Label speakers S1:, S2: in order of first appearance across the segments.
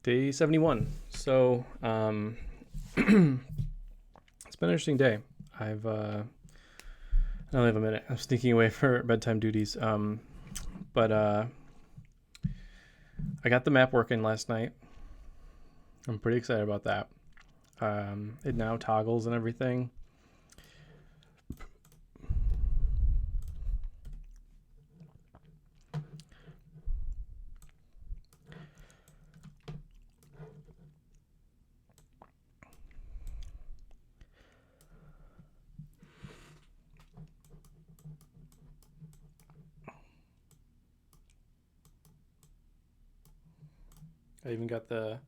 S1: Day 71. So, it's been an interesting day. I only have a minute. I'm sneaking away for bedtime duties. But I got the map working last night. I'm pretty excited about that. It now toggles and everything. I even got the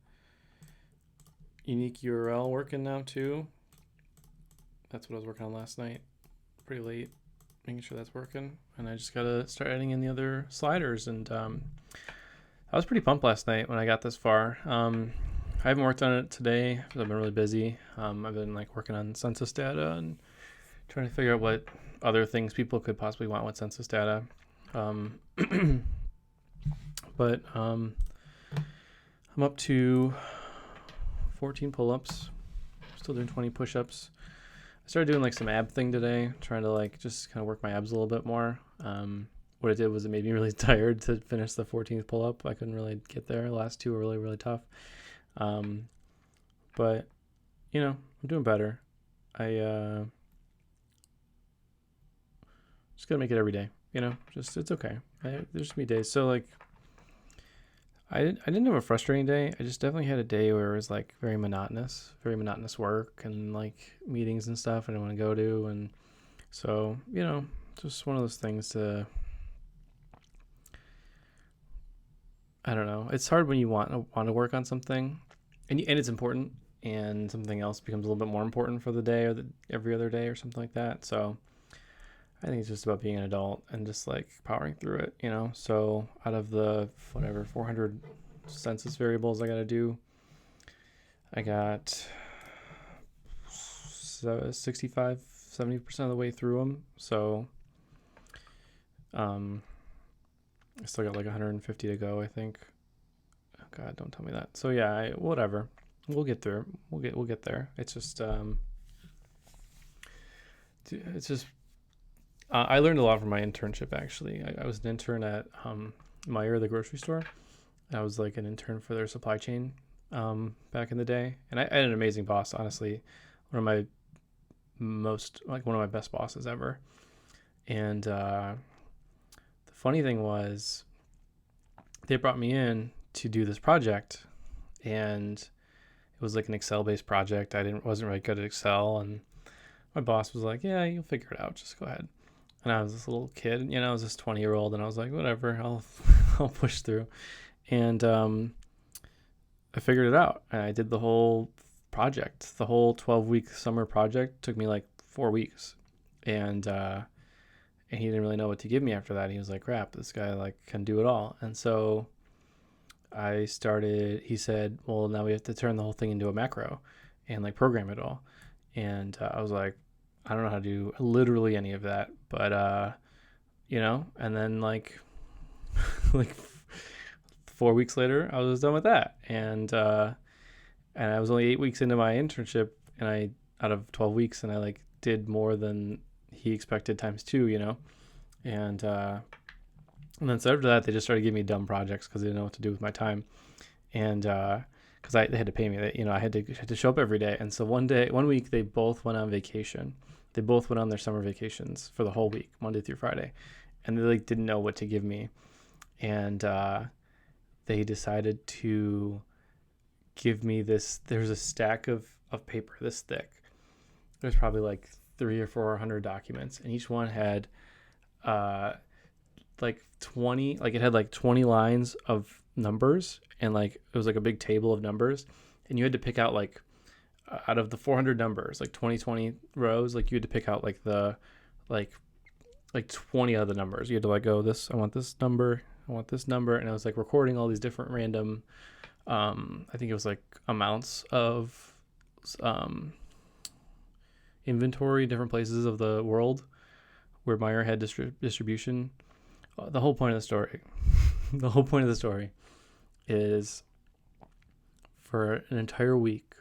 S1: unique URL working now too. That's what I was working on last night. Pretty late, making sure that's working. And I just gotta start adding in the other sliders. And I was pretty pumped last night when I got this far. I haven't worked on it today because I've been really busy. I've been working on census data and trying to figure out what other things people could possibly want with census data. Um, but I'm up to 14 pull-ups. Still doing 20 push-ups. I started doing some ab thing today, trying to just kind of work my abs a little bit more. What it did was it made me really tired to finish the 14th pull-up. I couldn't really get there. The last two were really, really tough. But I'm doing better. I just gotta make it every day. Just it's okay. There's gonna be days. So I didn't have a frustrating day. I just definitely had a day where it was very monotonous work and meetings and stuff I didn't want to go to. And so, just one of those things I don't know. It's hard when you want to work on something and it's important and something else becomes a little bit more important for the day or every other day or something like that. So I think it's just about being an adult and just powering through it, So out of the 400 census variables I got to do, I got 65, 70% of the way through them. So I still got 150 to go, I think. Oh God, don't tell me that. So yeah, whatever. We'll get there. We'll get there. It's just I learned a lot from my internship, actually. I was an intern at Meijer, the grocery store. I was an intern for their supply chain back in the day. And I had an amazing boss, honestly. One of my one of my best bosses ever. And the funny thing was they brought me in to do this project. And it was an Excel-based project. Wasn't really good at Excel. And my boss was like, yeah, you'll figure it out. Just go ahead. And I was this little kid, I was this 20-year-old, and I was like, whatever, I'll push through. And I figured it out. And I did the whole project. The whole 12-week summer project took me 4 weeks. And he didn't really know what to give me after that. He was like, crap, this guy can do it all. And so he said, well, now we have to turn the whole thing into a macro and program it all. And I was like, I don't know how to do literally any of that, but and then 4 weeks later, I was done with that, and I was only 8 weeks into my internship, and out of 12 weeks, and I did more than he expected times two, and then so after that, they just started giving me dumb projects because they didn't know what to do with my time, and because they had to pay me, I had to show up every day, and so one week they both went on vacation. They both went on their summer vacations for the whole week, Monday through Friday. And they didn't know what to give me. And they decided to give me this. There's a stack of paper this thick. There's probably 300 or 400 documents. And each one had 20, it had 20 lines of numbers. And it was a big table of numbers. And you had to pick out out of the 400 numbers, 20 rows, you had to pick out the 20 of the numbers. You had to go, this, I want this number, and I was recording all these different random I think it was amounts of inventory, different places of the world where Meijer had distribution. The whole point of the story is for an entire week.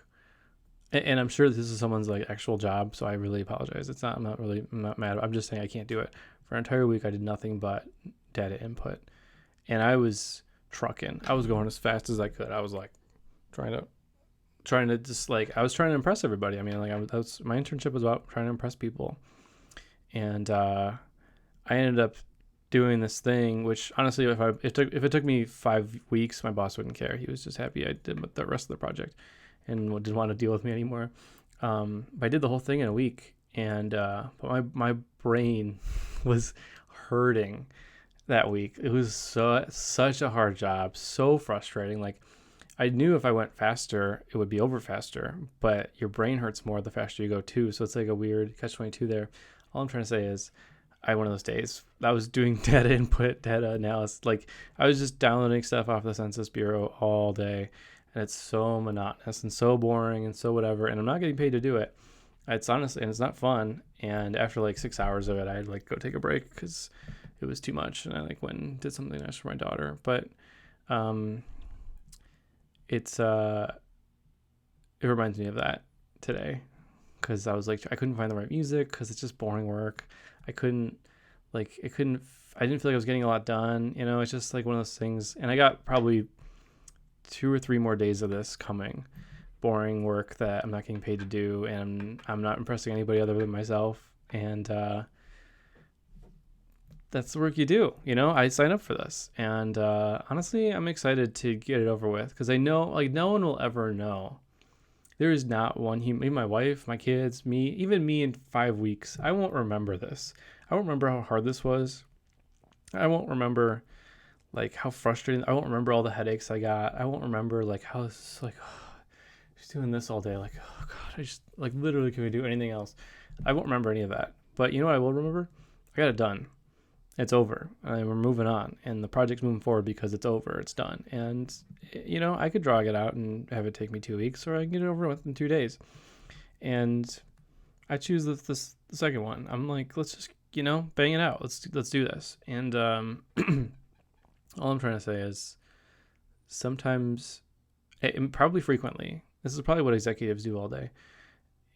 S1: And I'm sure this is someone's like actual job, so I really apologize. I'm not mad. I'm just saying I can't do it. For an entire week, I did nothing but data input, and I was trucking. I was going as fast as I could. I was like trying to just like I was trying to impress everybody. I mean, like my internship was about trying to impress people, and I ended up doing this thing, which honestly, if it took me 5 weeks, my boss wouldn't care. He was just happy I did the rest of the project, and didn't want to deal with me anymore. But I did the whole thing in a week, and but my brain was hurting that week. It was such a hard job, so frustrating. Like I knew if I went faster, it would be over faster, but your brain hurts more the faster you go too. So it's like a weird catch-22 there. All I'm trying to say is I had one of those days. I was doing data input, data analysis. Like I was just downloading stuff off the Census Bureau all day, and it's so monotonous and so boring and so whatever. And I'm not getting paid to do it. It's honestly, and it's not fun. And after like 6 hours of it, I'd like go take a break because it was too much. And I like went and did something nice for my daughter. But it reminds me of that today, because I was like, I couldn't find the right music because it's just boring work. I didn't feel like I was getting a lot done. You know, it's just like one of those things. And I got probably 2 or 3 more days of this coming. Boring work that I'm not getting paid to do, and I'm not impressing anybody other than myself. And that's the work you do. You know, I signed up for this, and honestly, I'm excited to get it over with, because I know like no one will ever know. There is not one human, my wife, my kids, me, even me in 5 weeks, I won't remember this. I won't remember how hard this was. I won't remember like how frustrating. I won't remember all the headaches I got. I won't remember like how it's like, just doing this all day. Like, oh God, I just like literally can we do anything else? I won't remember any of that. But you know what I will remember? I got it done. It's over. And we're moving on. And the project's moving forward because it's over. It's done. And, you know, I could drag it out and have it take me 2 weeks, or I can get it over with in 2 days. And I choose the second one. I'm like, let's just, you know, bang it out. Let's do this. And all I'm trying to say is sometimes, and probably frequently, this is probably what executives do all day.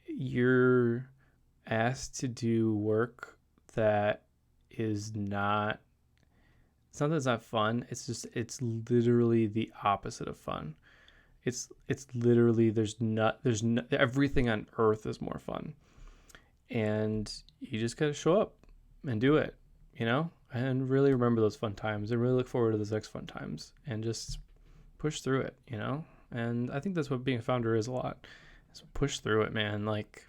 S1: You're asked to do work that is not, it's not that it's not fun. It's just, it's literally the opposite of fun. It's literally, there's not, everything on earth is more fun. And you just gotta show up and do it, you know, and really remember those fun times and really look forward to those next fun times and just push through it, you know? And I think that's what being a founder is a lot. Is push through it, man. Like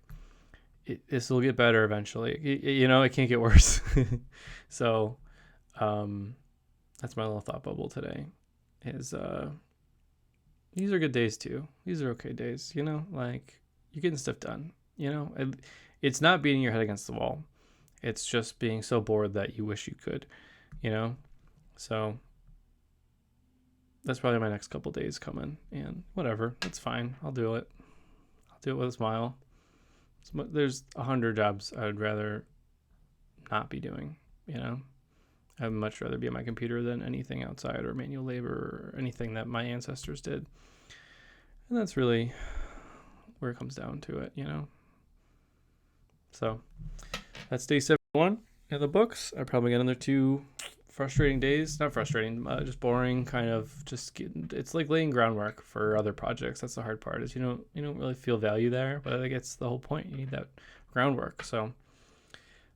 S1: this will get better eventually. You know, it can't get worse. So that's my little thought bubble today. Is these are good days too. These are okay days, you know, like you're getting stuff done, you know. It's not beating your head against the wall. It's just being so bored that you wish you could, you know. So that's probably my next couple days coming, and whatever, that's fine. I'll do it. I'll do it with a smile. There's 100 jobs I would rather not be doing, you know. I'd much rather be at my computer than anything outside or manual labor or anything that my ancestors did. And that's really where it comes down to it, you know. So that's day 71 in the books. I probably got another 2 frustrating days. Not frustrating, just boring, kind of just getting, it's like laying groundwork for other projects. That's the hard part, is you don't really feel value there, but I think it's the whole point. You need that groundwork. So,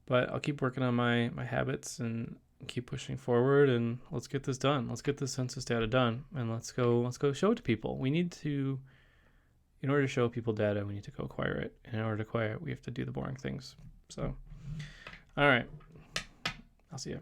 S1: but I'll keep working on my habits and keep pushing forward, and let's get this done. Let's get this census data done, and let's go show it to people. We need to, in order to show people data, we need to go acquire it. And in order to acquire it, we have to do the boring things. So, all right. I'll see you.